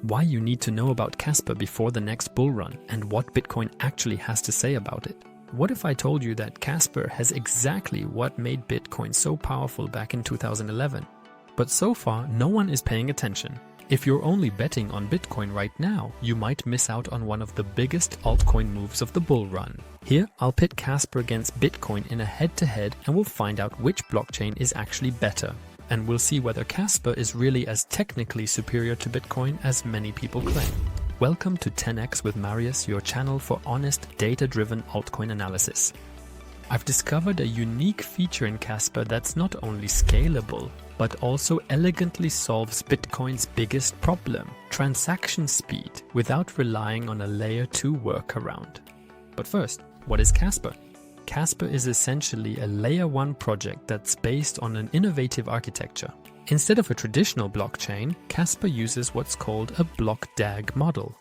why you need to know about Kaspa before the next bull run, and what Bitcoin actually has to say about it. What if I told you that Kaspa has exactly what made Bitcoin so powerful back in 2011? But so far, no one is paying attention. If you're only betting on Bitcoin right now, you might miss out on one of the biggest altcoin moves of the bull run. Here, I'll pit Kaspa against Bitcoin in a head-to-head and we'll find out which blockchain is actually better. And we'll see whether Kaspa is really as technically superior to Bitcoin as many people claim. Welcome to 10x with Marius, your channel for honest, data-driven altcoin analysis. I've discovered a unique feature in Kaspa that's not only scalable, but also elegantly solves Bitcoin's biggest problem, transaction speed, without relying on a layer 2 workaround. But first, what is Kaspa? Kaspa is essentially a layer 1 project that's based on an innovative architecture. Instead of a traditional blockchain, Kaspa uses what's called a BlockDAG model.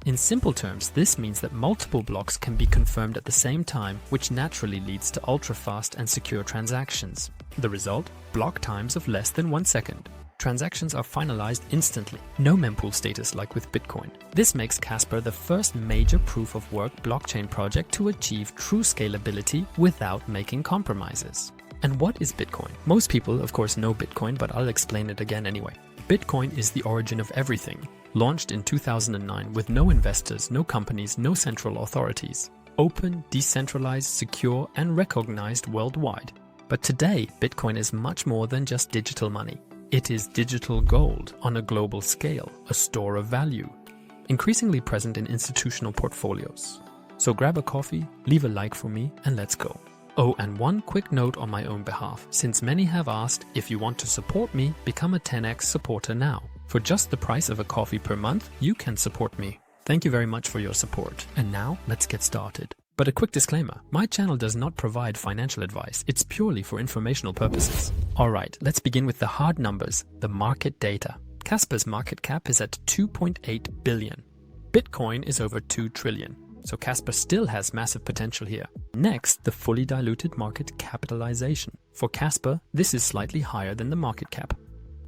In simple terms, this means that multiple blocks can be confirmed at the same time, which naturally leads to ultra-fast and secure transactions. The result? Block times of less than 1 second. Transactions are finalized instantly, no mempool status like with Bitcoin. This makes Kaspa the first major proof-of-work blockchain project to achieve true scalability without making compromises. And what is Bitcoin? Most people, of course, know Bitcoin, but I'll explain it again anyway. Bitcoin is the origin of everything. Launched in 2009 with no investors, no companies, no central authorities. Open, decentralized, secure, and recognized worldwide. But today, Bitcoin is much more than just digital money. It is digital gold on a global scale, a store of value, increasingly present in institutional portfolios. So grab a coffee, leave a like for me, and let's go. Oh, and one quick note on my own behalf, since many have asked, if you want to support me, become a 10x supporter now. For just the price of a coffee per month, you can support me. Thank you very much for your support. And now, let's get started. But a quick disclaimer, my channel does not provide financial advice, it's purely for informational purposes. Alright, let's begin with the hard numbers, the market data. Kaspa's market cap is at 2.8 billion. Bitcoin is over 2 trillion. So Kaspa still has massive potential here. Next, the fully diluted market capitalization. For Kaspa, this is slightly higher than the market cap.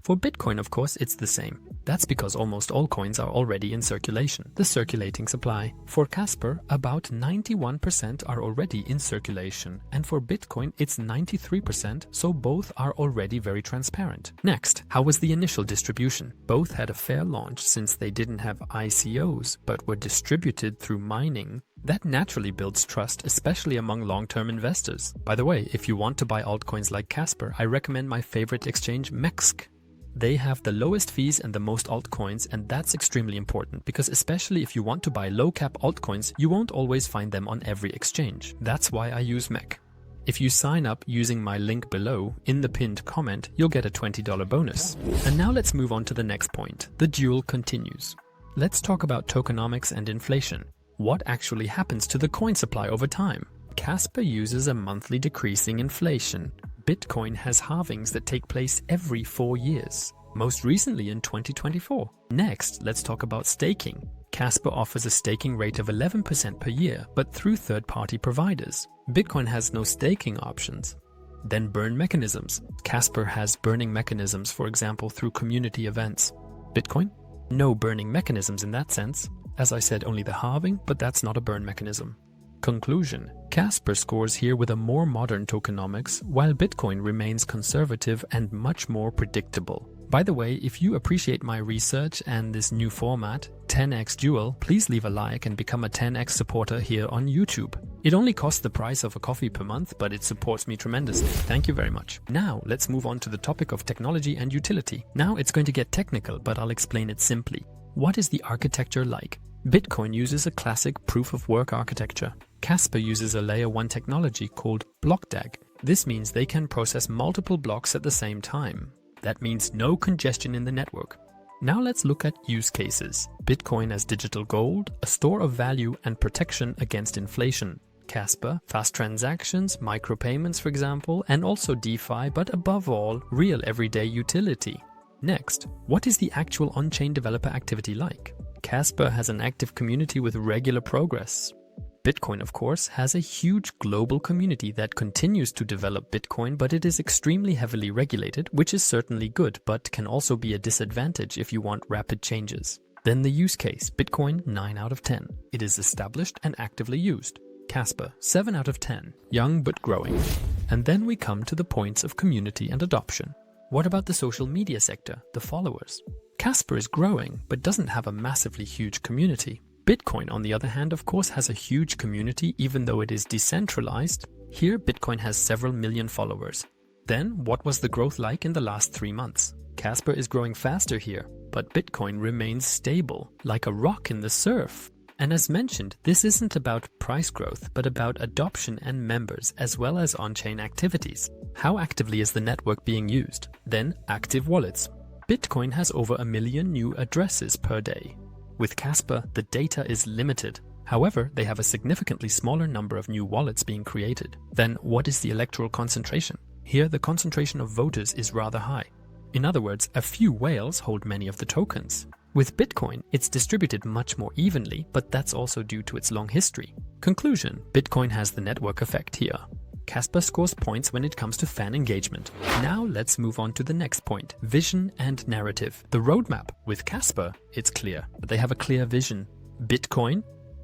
For Bitcoin, of course, it's the same. That's because almost all coins are already in circulation, the circulating supply. For Kaspa, about 91% are already in circulation, and for Bitcoin, it's 93%, so both are already very transparent. Next, how was the initial distribution? Both had a fair launch since they didn't have ICOs, but were distributed through mining. That naturally builds trust, especially among long-term investors. By the way, if you want to buy altcoins like Kaspa, I recommend my favorite exchange, MEXC. They have the lowest fees and the most altcoins, and that's extremely important because especially if you want to buy low-cap altcoins, you won't always find them on every exchange. That's why I use MEXC. If you sign up using my link below, in the pinned comment, you'll get a $20 bonus. And now let's move on to the next point. The duel continues. Let's talk about tokenomics and inflation. What actually happens to the coin supply over time? Kaspa uses a monthly decreasing inflation. Bitcoin has halvings that take place every 4 years, most recently in 2024. Next, let's talk about staking. Kaspa offers a staking rate of 11% per year, but through third-party providers. Bitcoin has no staking options. Then burn mechanisms. Kaspa has burning mechanisms, for example, through community events. Bitcoin? No burning mechanisms in that sense. As I said, only the halving, but that's not a burn mechanism. Conclusion. Kaspa scores here with a more modern tokenomics, while Bitcoin remains conservative and much more predictable. By the way, if you appreciate my research and this new format, 10x Duel, please leave a like and become a 10x supporter here on YouTube. It only costs the price of a coffee per month, but it supports me tremendously. Thank you very much. Now, let's move on to the topic of technology and utility. Now it's going to get technical, but I'll explain it simply. What is the architecture like? Bitcoin uses a classic proof-of-work architecture. Kaspa uses a layer 1 technology called BlockDAG. This means they can process multiple blocks at the same time. That means no congestion in the network. Now let's look at use cases. Bitcoin as digital gold, a store of value and protection against inflation. Kaspa, fast transactions, micropayments for example, and also DeFi, but above all, real everyday utility. Next, what is the actual on-chain developer activity like? Kaspa has an active community with regular progress. Bitcoin, of course, has a huge global community that continues to develop Bitcoin, but it is extremely heavily regulated, which is certainly good, but can also be a disadvantage if you want rapid changes. Then the use case, Bitcoin 9 out of 10. It is established and actively used. Kaspa 7 out of 10, young but growing. And then we come to the points of community and adoption. What about the social media sector, the followers? Kaspa is growing but doesn't have a massively huge community. Bitcoin, on the other hand, of course, has a huge community even though it is decentralized. Here, Bitcoin has several million followers. Then, what was the growth like in the last 3 months? Kaspa is growing faster here, but Bitcoin remains stable, like a rock in the surf. And as mentioned, this isn't about price growth, but about adoption and members, as well as on-chain activities. How actively is the network being used? Then, active wallets. Bitcoin has over 1 million new addresses per day. With Kaspa, the data is limited. However, they have a significantly smaller number of new wallets being created. Then, what is the electoral concentration? Here, the concentration of voters is rather high. In other words, a few whales hold many of the tokens. With Bitcoin, it's distributed much more evenly, but that's also due to its long history. Conclusion: Bitcoin has the network effect here. Kaspa scores points when it comes to fan engagement. Now let's move on to the next point, vision and narrative. The roadmap. With Kaspa, it's clear, but they have a clear vision. Bitcoin?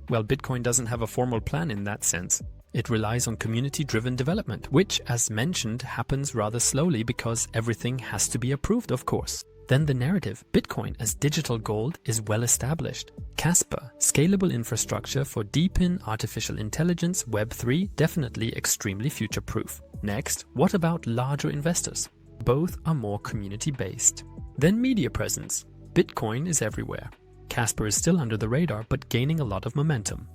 Well, Bitcoin doesn't have a formal plan in that sense. It relies on community-driven development, which, as mentioned, happens rather slowly because everything has to be approved, of course. Then the narrative, Bitcoin as digital gold, is well established. Kaspa, scalable infrastructure for deep-in artificial intelligence, Web3, definitely extremely future-proof. Next, what about larger investors? Both are more community-based. Then media presence. Bitcoin is everywhere. Kaspa is still under the radar but gaining a lot of momentum.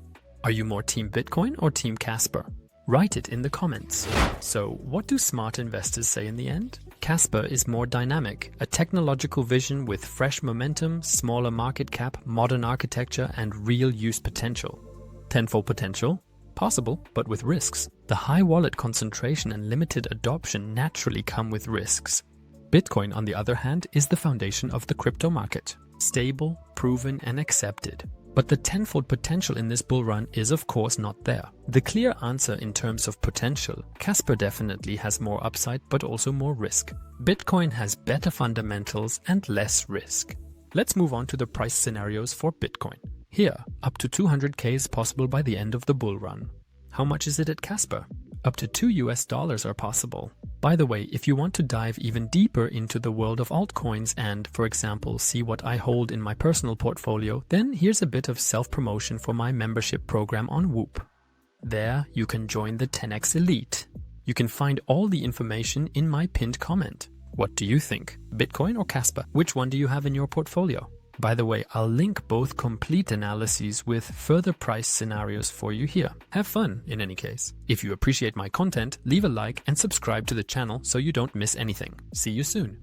Are you more Team Bitcoin or Team Kaspa? Write it in the comments. So, what do smart investors say in the end? Kaspa is more dynamic, a technological vision with fresh momentum, smaller market cap, modern architecture, and real use potential. Tenfold potential? Possible, but with risks. The high wallet concentration and limited adoption naturally come with risks. Bitcoin, on the other hand, is the foundation of the crypto market. Stable, proven, and accepted. But the tenfold potential in this bull run is of course not there. The clear answer in terms of potential, Kaspa definitely has more upside but also more risk. Bitcoin has better fundamentals and less risk. Let's move on to the price scenarios for Bitcoin. Here, up to 200k is possible by the end of the bull run. How much is it at Kaspa? Up to $2 are possible. By the way, if you want to dive even deeper into the world of altcoins and, for example, see what I hold in my personal portfolio, then here's a bit of self-promotion for my membership program on Whoop. There, you can join the 10x Elite. You can find all the information in my pinned comment. What do you think? Bitcoin or Kaspa? Which one do you have in your portfolio? By the way, I'll link both complete analyses with further price scenarios for you here. Have fun, in any case. If you appreciate my content, leave a like and subscribe to the channel so you don't miss anything. See you soon.